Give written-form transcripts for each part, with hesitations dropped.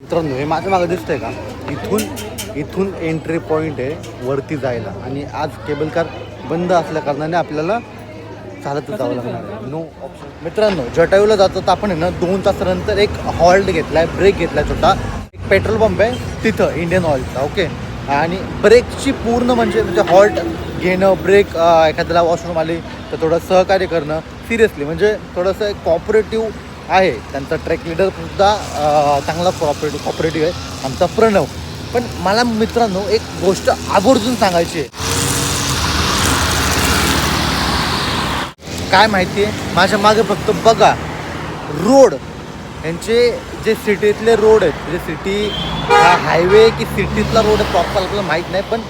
मित्रांनो हे माझ्या मागे दिसतंय का, इथून एंट्री पॉईंट आहे वरती जायला. आणि आज केबल कार बंद असल्या कारणाने आपल्याला चालतच जावं लागणार आहे, नो ऑप्शन. मित्रांनो जटायूला जातो तर आपण आहे ना 2 तासानंतर एक हॉल्ट घेतलाय, ब्रेक घेतलाय छोटा. एक पेट्रोल पंप आहे तिथं इंडियन ऑइलचा, ओके. आणि ब्रेकची पूर्ण म्हणजे हॉल्ट घेणं, ब्रेक एखाद्याला वॉशरूम आली तर थोडं सहकार्य करणं, सिरियसली म्हणजे थोडंसं कॉपरेटिव्ह आहे. त्यांचा ट्रॅक लीडरसुद्धा चांगला कॉपरेटिव्ह आहे आमचा प्रणव. पण मला मित्रांनो एक गोष्ट आवर्जून सांगायची आहे. काय माहिती आहे, माझ्या मागे फक्त बघा रोड, यांचे जे सिटीतले रोड आहेत, म्हणजे सिटी हा हायवे की सिटीतला रोड आहे प्रॉपर आपल्याला माहीत नाही. पण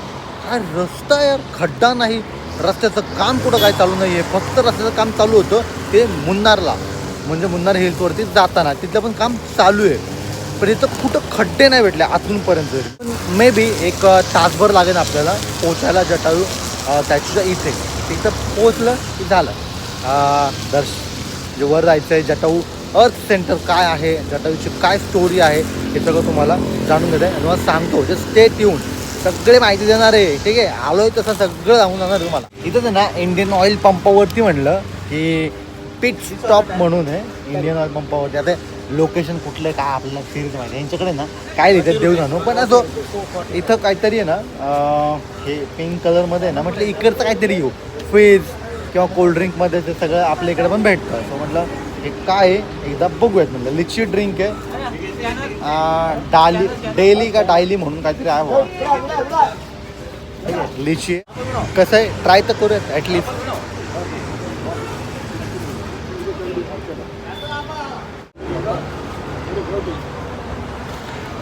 हा रस्ता यार खड्डा नाही, रस्त्याचं काम कुठं काय चालू नाही आहे. फक्त रस्त्याचं काम चालू होतं ते मुन्नारला, म्हणजे मुन्नार हिल्सवरती जाताना तिथलं पण काम चालू आहे. पण इथं कुठं खड्डे नाही भेटले अजूनपर्यंत. पण मे बी एक तासभर लागेल आपल्याला पोचायला जटायू त्याच्या इथे. तिथं पोचलं की झालं. जे वर जायचं आहे, जटायू अर्थ सेंटर काय आहे, जटायूची काय स्टोरी आहे हे सगळं तुम्हाला जाणून घेत आहे आणि तुम्हाला सांगतो. जे स्टेट येऊन सगळे माहिती देणार आहे, ठीक आहे. आलो आहे तसं सगळं सांगून जाणार तुम्हाला. इथं आहे ना इंडियन ऑइल पंपावरती म्हणलं की पिट स्टॉप म्हणून आहे इंडियन ऑइल पंपावरती. आता लोकेशन कुठलं काय आपल्याला सिरीज माहिती आहे यांच्याकडे ना, काय लिहितात देऊ जाणू. पण असो इथं काहीतरी आहे ना, हे पिंक कलरमध्ये आहे ना, म्हटलं इकडचं काहीतरी येऊ, फिज किंवा कोल्ड्रिंकमध्ये ते सगळं आपल्या इकडे पण भेटतं. सो म्हटलं हे काय आहे एकदा बघूयात. म्हटलं लिची ड्रिंक आहे, डेली का डायली म्हणून काहीतरी आहे बघा, लिची. कसं आहे ट्राय तर करूयात ॲटलिस्ट.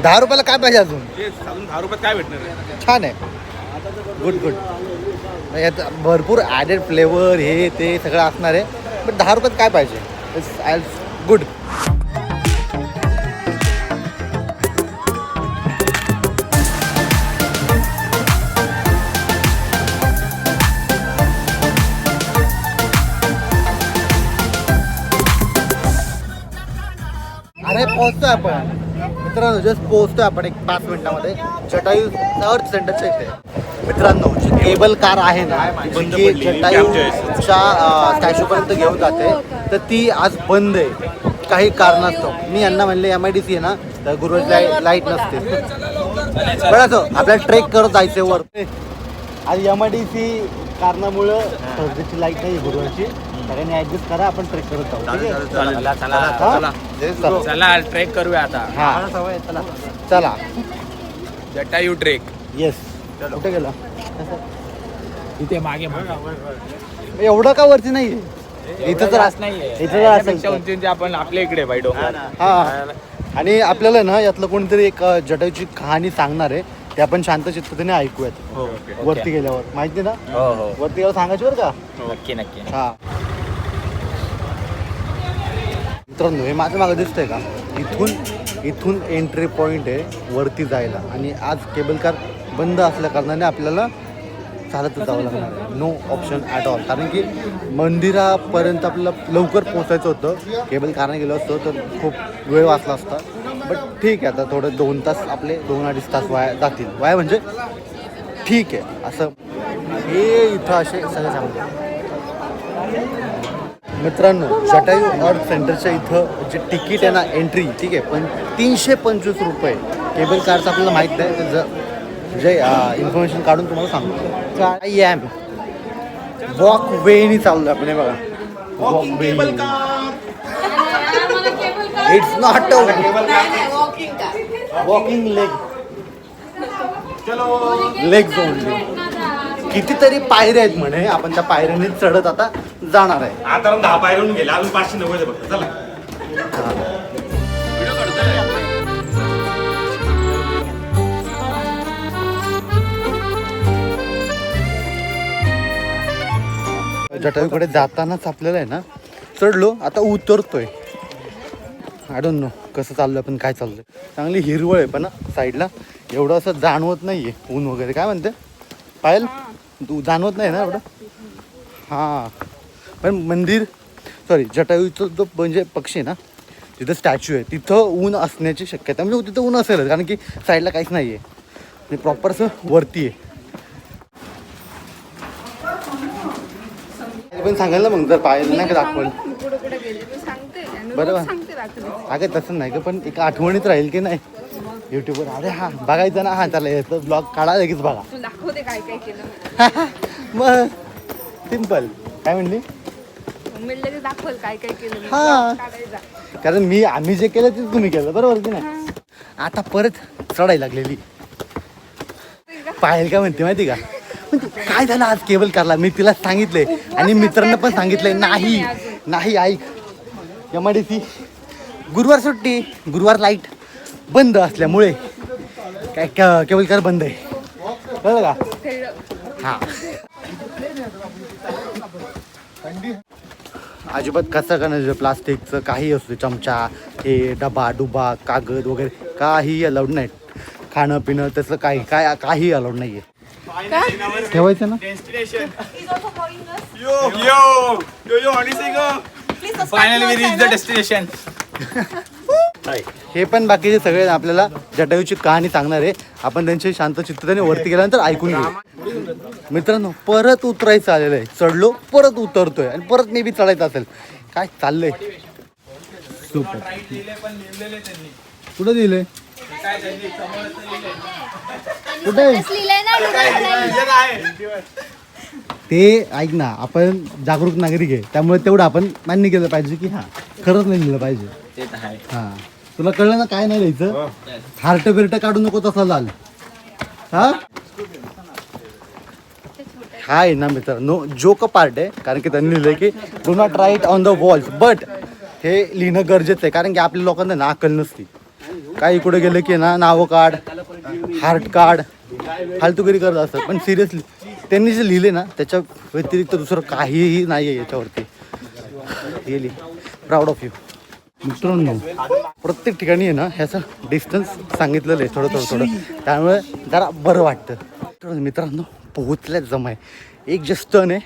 ₹10 काय पाहिजे अजून? 10 काय भेटणार? छान आहे, गुड. यात भरपूर ॲडेड फ्लेवर हे ते सगळं असणार आहे. पण ₹10 काय पाहिजे, गुड. अरे पोहोचतोय आपण मित्रांनो, जस्ट पोहोचतोय आपण एक 5 मिनिटामध्ये जटायू अर्थ सेंटरच्या इथे. मित्रांनो जी केबल कार आहे ना, जी जटायूच्या स्टॅच्यूपर्यंत घेऊन जाते, तर ती आज बंद आहे काही कारणास्तव. मी यांना म्हणले MIDC आहे ना, तर गुरुवारची लाईट नसते. बरं असं आपल्याला ट्रेक करत जायचं वर. आज MIDC कारणामुळं थर्सडेची लाईट नाही आहे गुरुवारची. सगळ्यांनी ॲडजस्ट करा, आपण ट्रेक करत जाऊ. चला ट्रेक करूया आता. हां चला जटायू ट्रेक. येस. कुठे गेला? इथे मागे एवढं का वरती नाही? इथं तर नाहीये, इथं तर असेल उंचींची आपण आपल्या इकडे बाई डोंगर. हा. आणि आपल्याला ना यातलं कोणीतरी एक जटायूची कहाणी सांगणार आहे, ते आपण शांत चित्ताने ऐकूयात वरती गेल्यावर. माहिती ना, वरती गेल्यावर सांगायची बरं का. नक्की. हा मित्रांनो हे माझ्या मागे दिसतंय का, इथून एंट्री पॉईंट आहे वरती जायला. आणि आज केबल कार बंद असल्या कारणाने आपल्याला चालतच जावं लागणार आहे, नो ऑप्शन ॲट ऑल. कारण की मंदिरापर्यंत आपल्याला लवकर पोचायचं होतं. केबल कारने गेलो असतो तर खूप वेळ वाचला असता. बट ठीक आहे, आता थोडं 2 तास आपले 2-2.5 तास वाया जातील. वाया म्हणजे ठीक आहे असं. हे इथं असे सगळं सांगतो. मित्रांनो जटायू अर्थ सेंटरच्या इथं जे तिकीट आहे ना एंट्री, ठीक आहे, पण ₹325. केबल कारचं आपल्याला माहीत नाही, जे इन्फॉर्मेशन काढून तुम्हाला सांगतो. आय एम वॉक वेनी चाललो आपण. हे बघा walk way, it's not a walking legs only. कितीतरी पायऱ्या आहेत म्हणे, आपण त्या पायऱ्यांनी चढत आता जाणार आहे. आता 10 पायऱ्याहून गेले, अजून 590 फक्त. चला जटायूकडे जातानाच आपल्याला आहे ना, चढलो आता उतरतोय. आय डोंट नो कसं चाललं पण काय चाललंय. चांगली हिरवळ आहे पण साईडला, एवढं असं जाणवत नाही आहे ऊन वगैरे. काय म्हणते पायल, तू जाणवत नाही ना एवढं? हां पण मंदिर जटायूचा जो म्हणजे पक्षी आहे ना, जिथं स्टॅच्यू आहे तिथं ऊन असण्याची शक्यता, म्हणजे तिथं ऊन असेलच कारण की साईडला काहीच नाही आहे आणि प्रॉपर असं वरती आहे. पण सांगाल ना मग जर पाहिलं नाही का दाखवलं बरोबर. अगं तसं नाही का, पण एक आठवणीत राहील की नाही युट्यूबवर. अरे हा बघायचं ना, हा त्याला येतं ब्लॉग काढा लगेच बघा. दाखवते काय काय केलं. मग सिम्पल. काय म्हणली? लगेच दाखवल काय काय केलं. हा. काढायचा. कारण आम्ही जे केलं ते तुम्ही केलं बरोबर की नाही. आता परत चढायला लागलेली. पायल काय म्हणते माहिती का, म्हणजे काय झालं आज केबल कारला. मी तिला सांगितलंय आणि मित्रांना पण सांगितलंय. नाही नाही ऐक, MIDC गुरुवार सुट्टी, गुरुवार लाईट बंद असल्यामुळे काय केबल कार बंद आहे. कळलं का? हा. अजिबात कसं करण्याचं प्लास्टिकचं काही असू, चमचा हे डबा डुबा कागद वगैरे काही अलाउड नाही. खाणं पिणं तसं काही अलाउड नाही आहे. ठेवायचं ना. Finally we reach the destination. हे पण बाकीचे सगळे आपल्याला जटायूची कहाणी सांगणार आहे. आपण त्यांची शांत चित्ताने वरती गेल्यानंतर ऐकून घेऊ. मित्रांनो परत उतरायचं आलेलं आहे. चढलो परत उतरतोय आणि परत मे बी चढायचं असेल. काय चाललंय. सुपर. कुठं दिलंय कुठे ते ऐक ना, आपण जागरूक नागरिक आहे त्यामुळे तेवढं आपण मान्य केलं पाहिजे की हा खरंच नाही दिलं पाहिजे. हा तुला कळलं ना काय नाही लिहायचं. हार्ट बिर्ट काढू नको तसा झालं. हा हा आहे ना मित्रांनो जोक पार्ट आहे. कारण की त्यांनी लिहिलंय की do not write on the walls, but हे लिहिणं गरजेचं आहे कारण की आपल्या लोकांना ना अक्कल नसती. काही कुठे गेलं की ना नावं काढ, हार्ट कार्ड, फालतूगिरी करत असतात. पण सिरियसली त्यांनी जे लिहिले ना त्याच्या व्यतिरिक्त दुसरं काहीही नाही आहे याच्यावरती. Really proud of you. मित्रांनो प्रत्येक ठिकाणी आहे ना ह्याचं डिस्टन्स सांगितलेलं आहे थोडं त्यामुळे जरा बरं वाटतं. मित्रांनो पोहोचल्याच जमाय. एक जस्ट टर्न आहे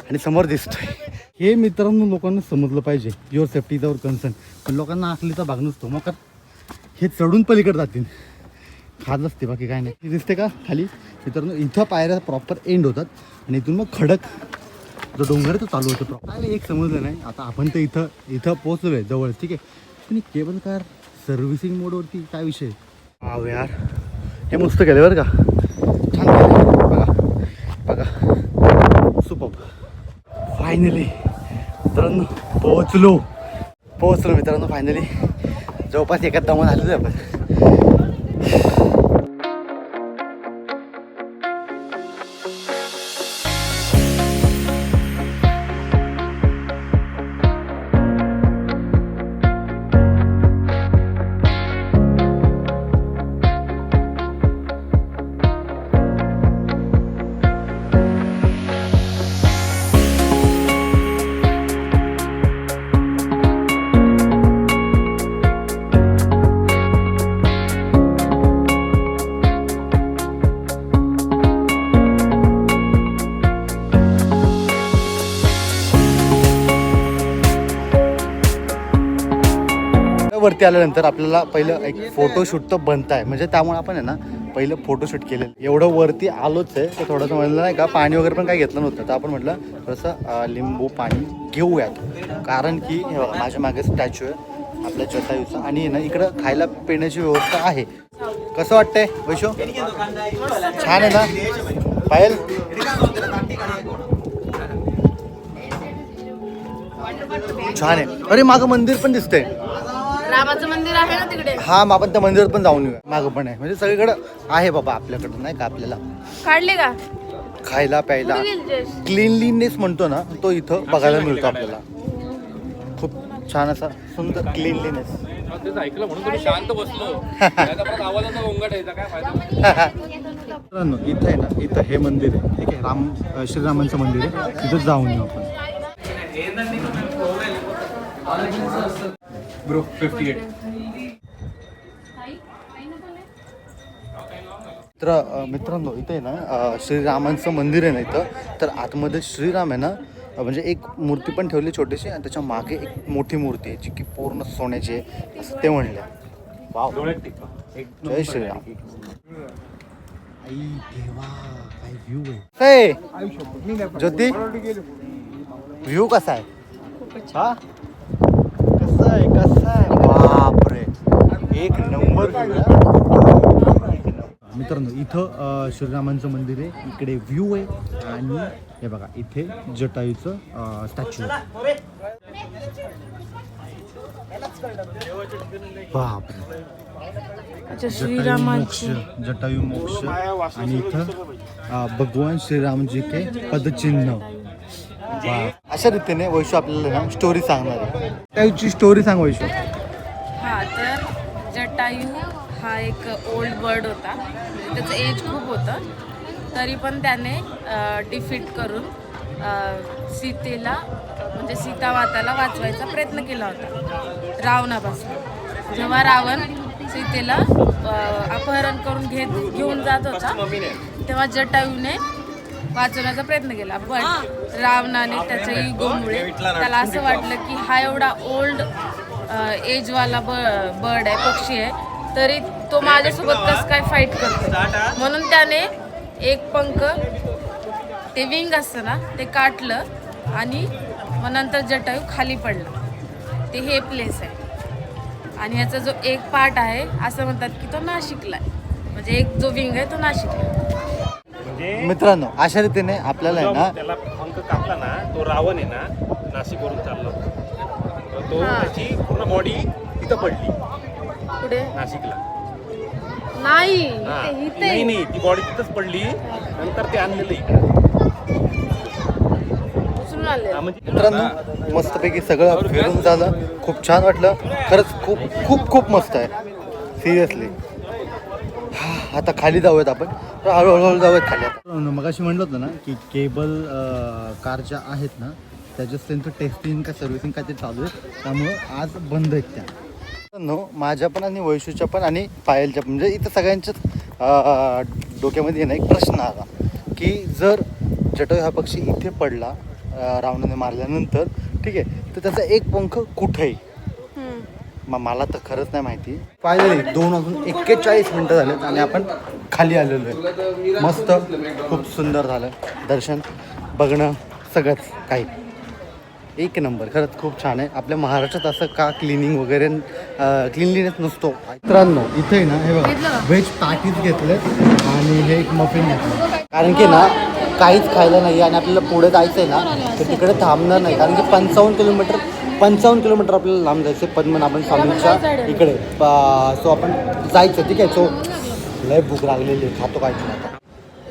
आणि समोर दिसतोय. हे मित्रांनो लोकांना समजलं पाहिजे. Your safety is our concern. पण लोकांना आखलीचा भाग नसतो. मग हे चढून पलीकडे जातील खात असते बाकी काय नाही. दिसते का खाली मित्रांनो इथं पायऱ्या प्रॉपर एंड होतात आणि इथून मग खडक जो डोंगर तो चालू होतो. काय एक समजलं नाही. आता आपण तर इथं पोहोचलो आहे जवळ ठीक आहे. पण केबल कार सर्व्हिसिंग मोडवरती काय विषय. वाव यार हे मस्त केलं बरं का. छान केलं बघा बघा. सुपर. फायनली मित्रांनो पोहोचलो मित्रांनो फायनली. जवळपास एका दमन आलेलो आहे आपण. वरती आल्यानंतर आपल्याला पहिलं एक फोटोशूट तर बनत आहे. म्हणजे त्यामुळे आपण आहे ना पहिलं फोटोशूट केलेलं. एवढं वरती आलोच आहे तर थोडंसं म्हणलं नाही का पाणी वगैरे पण काही घेतलं नव्हतं. तर आपण म्हटलं थोडंसं लिंबू पाणी घेऊयात. कारण की माझ्या मागे स्टॅच्यू आहे आपल्या जटायूचा आणि ना इकडं खायला पिण्याची व्यवस्था आहे. कसं वाटतंय वैशो. छान आहे ना पायल. छान आहे. अरे मागं मंदिर पण दिसतंय. रामाचं मंदिर आहे ना तिकडे. हा मग आपण त्या मंदिरात पण जाऊन येऊया. मागं पण आहे म्हणजे सगळीकडे आहे बाबा आपल्याकडं नाही का. आपल्याला काढले का खायला प्यायला क्लीनलीनेस म्हणतो ना तो इथं बघायला मिळतो आपल्याला. खूप छान असा सुंदर क्लीनलीनेस. ऐकलं म्हणून तुम्ही शांत बसलो. आवाजाचा गोंगाट यायचा काय फायदा. मित्रांनो इथं आहे ना इथं हे मंदिर आहे ठीक आहे. श्रीरामांचं मंदिर आहे. तिथं जाऊन येऊ आपण. ब्रो 58. तर मित्रांनो इथे आहे ना श्रीरामांचं मंदिर आहे ना इथं. तर आतमध्ये श्रीराम आहे ना म्हणजे एक मूर्ती पण ठेवली छोटीशी आणि त्याच्या मागे एक मोठी मूर्ती आहे जी की पूर्ण सोन्याची आहे असं ते म्हणले. वाव, जय श्रीराम. आई देवा, काय व्ह्यू आहे. ज्योती, व्ह्यू कसा आहे? हा, कसा आहे? बापरे, एक नंबर. मित्रांनो इथं श्रीरामांचं मंदिर आहे, इकडे व्ह्यू आहे आणि हे बघा इथे जटायूचं स्टॅच्यू आहे. बापरे, जटायू मोक्ष आणि इथं भगवान श्रीरामजी के पदचिन्ह. अशा रीतीने वैशू आपल्याला ना स्टोरी सांगणार आहे. जटायूची स्टोरी सांग वैशू. हा, तर जटायू हा एक ओल्ड बर्ड होता, म्हणजे त्याचं एज खूप होतं, तरी पण त्याने डिफीट करून सीतेला म्हणजे सीतामाताला वाचवायचा प्रयत्न केला होता रावणापासून. जेव्हा रावण सीतेला अपहरण करून घेऊन जात होता तेव्हा जटायूने वाचवण्याचा प्रयत्न केला, पण रावणाने त्याच्या इगोमुळे त्याला असं वाटलं की हा एवढा ओल्ड एजवाला बर्ड आहे, पक्षी आहे, तरी तो माझ्यासोबत कसं काय फाईट करतो, म्हणून त्याने एक पंख, ते विंग असतं ना, ते काटलं आणि मग नंतर जटायू खाली पडला. ते हे प्लेस आहे आणि ह्याचा जो एक पार्ट आहे असं म्हणतात की तो नाशिकला आहे, म्हणजे एक जो विंग आहे तो नाशिकला. मित्रांनो अशा रीतीने आपल्याला आहे ना, त्याला पंख कापला ना, तो रावण आहे ना नाशिकवरून चालला होता, तो त्याची पूर्ण बॉडी तिथं पडली पुढे नाशिकला. नाही, नाही, ती बॉडी तिथंच पडली, नंतर ते आणलेलं इकडे. मित्रांनो मस्तपैकी सगळं फिरून झालं, खूप छान वाटलं खरंच, खूप खूप खूप मस्त आहे सिरियसली. आता खाली जाऊयात आपण, हळूहळू जाऊयात खाली. मग अशी म्हणलं होतं ना की केबल कार ज्या आहेत ना त्याच्यात त्यांचं टेस्टिंग का सर्व्हिसिंग काय ते चालू आहे, त्यामुळं आज बंद आहेत त्या. माझ्या पण आणि वैशूच्या पण आणि पायलच्या पण, म्हणजे इथं सगळ्यांच्याच डोक्यामध्ये ना एक प्रश्न आला की जर जटायू हा पक्षी इथे पडला रावणाने मारल्यानंतर, ठीक आहे, तर त्याचा एक पंख कुठे आहे? मग मला तर खरंच नाही माहिती. फायनली 2:41 मिनटं झालेत आणि आपण खाली आलेलो आहे. मस्त, खूप सुंदर झालं दर्शन, बघणं, सगळंच काही एक नंबर. खरंच खूप छान आहे. आपल्या महाराष्ट्रात असं का क्लिनिंग वगैरे क्लिनलीनेस नसतो. मित्रांनो इथे ना हे बघा व्हेज पॅटीज घेतले आणि हे एक मफिन घेतलं, कारण की ना काहीच खायला नाही आणि आपल्याला पुढे जायचं आहे ना तर तिकडे थांबणार नाही, कारण की 55 किलोमीटर आपल्याला लांब जायचं आहे पद्मनाभन स्वामींच्या इकडे. सो आपण जायचं, ठीक आहे. सो लय भूक लागलेली आहे, खातो काय नाही.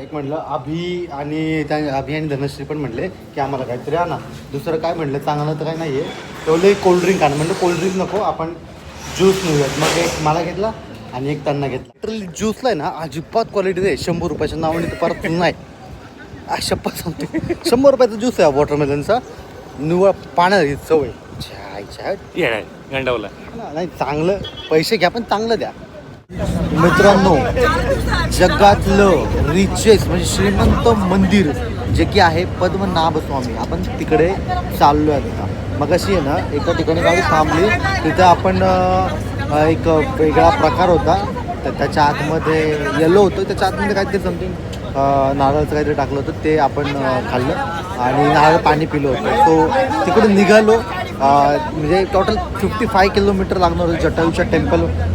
एक म्हटलं अभि आणि धनश्री पण म्हटले की आम्हाला काहीतरी आणा. दुसरं काय म्हटलं, चांगलं तर काही नाही आहे, तेवढं एक कोल्ड्रिंक आणा. म्हटलं कोल्ड्रिंक नको, आपण ज्यूस नेऊयात. मग एक मला घेतला आणि एक त्यांना घेतला. लिटरली ज्यूसला आहे ना अजिबात क्वालिटी आहे. 100 रुपयाच्या नावाने तर परत नाही, शप्पथ सांगते. 100 रुपयाचा ज्यूस आहे वॉटरमेलनचा, निवळ पाण्याची चव आहे. गंडावला नाही, चांगलं पैसे घ्या पण चांगलं द्या. मित्रांनो जगातलं रिचेस्ट म्हणजे श्रीमंत मंदिर जे की आहे पद्मनाभ स्वामी, आपण तिकडे चाललो आहे आता. मग अशी आहे ना एका ठिकाणी गाडी थांबली, तिथं आपण एक वेगळा प्रकार होता, तर त्याच्या आतमध्ये येलो होतं, त्याच्या आतमध्ये काहीतरी समथिंग नारळाचं काहीतरी टाकलं होतं, ते आपण खाल्लं आणि नारळ पाणी पिलं होतं. सो तिकडून निघालो, म्हणजे टोटल 55 किलोमीटर लागणार होतं जटायूच्या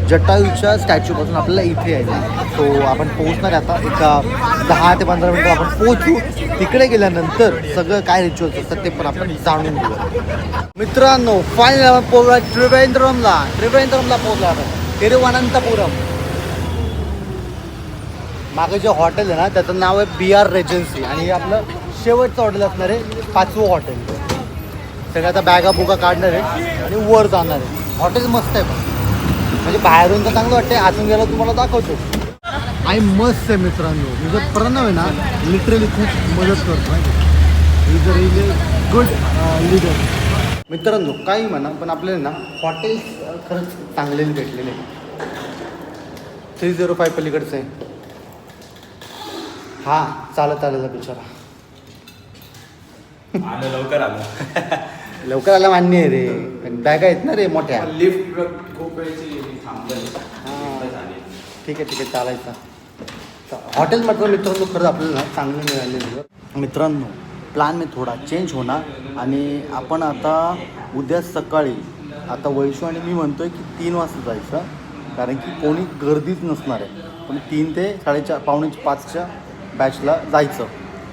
जटायूच्या स्टॅच्यूपासून आपल्याला इथे यायला. सो आपण पोहोचणार आता एक 10 ते 15 मिनटं आपण पोहोचू. तिकडे गेल्यानंतर सगळं काय रिच्युअल्स असतात ते पण आपण जाणून घेऊ. मित्रांनो फायनल आपण पोहोचला त्रिवेंद्रमला पोहोचला आपण, तिरुवनंतपुरम. मागे जे हॉटेल आहे ना त्याचं नाव आहे BR रेजन्सी आणि हे आपलं शेवटचं हॉटेल असणार आहे, 5वं हॉटेल. सगळं आता बॅगा बुगा काढणार आहे आणि वर जाणार आहे. हॉटेल मस्त आहे पण, म्हणजे बाहेरून तर चांगलं वाटते, आतून गेलं तुम्हाला दाखवतो. आई मस्त आहे मित्रांनो. म्हणजे प्रणव आहे ना लिटरली खूप मदत करतो, is a really good leader. मित्रांनो काही म्हणा पण आपल्याला ना हॉटेल्स खरंच चांगले भेटलेले. 305 पलीकडचं आहे. हां चालत आलेला बिचारा. आलं लवकर आलं. लवकर आला मान्य आहे रे, पण बॅगा आहेत ना रे मोठ्या. लिफ्ट खूप वेळची थांबली. ठीक आहे चालायचं. हॉटेल मात्र मित्रांनो खरंच आपल्याला चांगलं मिळालेलं. मित्रांनो प्लॅन मी थोडा चेंज होणार आणि आपण आता उद्या सकाळी आता वैशू आणि मी म्हणतोय की 3 वाजता जायचं, कारण की कोणी गर्दीच नसणार आहे. पण 3 ते 4:30 5:45च्या बॅचला जायचं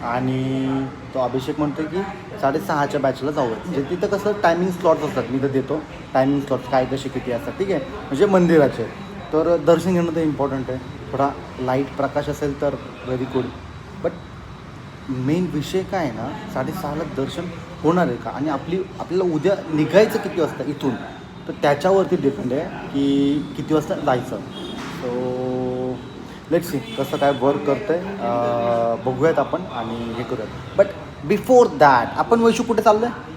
आणि तो अभिषेक म्हणतोय की 6:30च्या बॅचला जाऊया. म्हणजे तिथं कसं टायमिंग स्लॉट्स असतात, मी तर देतो टायमिंग स्लॉट्स काय कसे किती असतात, ठीक आहे. म्हणजे मंदिराचे तर दर्शन घेणं तर इम्पॉर्टंट आहे. थोडा लाईट प्रकाश असेल तर व्हेरी गुड. बट मेन विषय काय आहे ना, 6:30ला दर्शन होणार आहे का आणि आपल्याला उद्या निघायचं किती वाजता इथून, तर त्याच्यावरती डिपेंड आहे की किती वाजता जायचं. सो लेट्स सी कसं काय वर्क करतं आहे, बघूयात आपण आणि हे करूयात. बट बिफोर दॅट आपण वैशू कुठे चाललं आहे?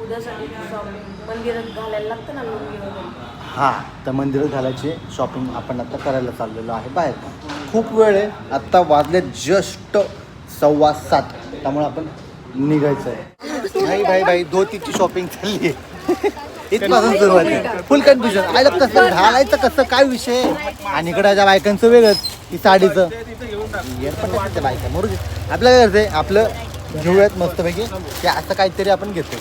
उद्यासाठी शॉपिंग मंदिरात घालायला लागतं ना लुंगी वगैरे. हां, तर मंदिरात घालायचे शॉपिंग आपण आता करायला चाललेलो आहे बाहेर. खूप वेळ आहे, आत्ता वाजले जस्ट 7:15, त्यामुळे आपण निघायचं आहे. भाई धोतीची शॉपिंग चालली आहे. इथपासून सुरुवात आहे. फुल कन्फ्युजन आयला कसं घालायचं कसं काय विषय. आणि इकडच्या बायकांचं वेगळंच की साडीचं येडपट्ट्या बायका मरू दे. आपलं काय करते आपलं घेऊयात मस्तपैकी की असं काहीतरी आपण घेतो.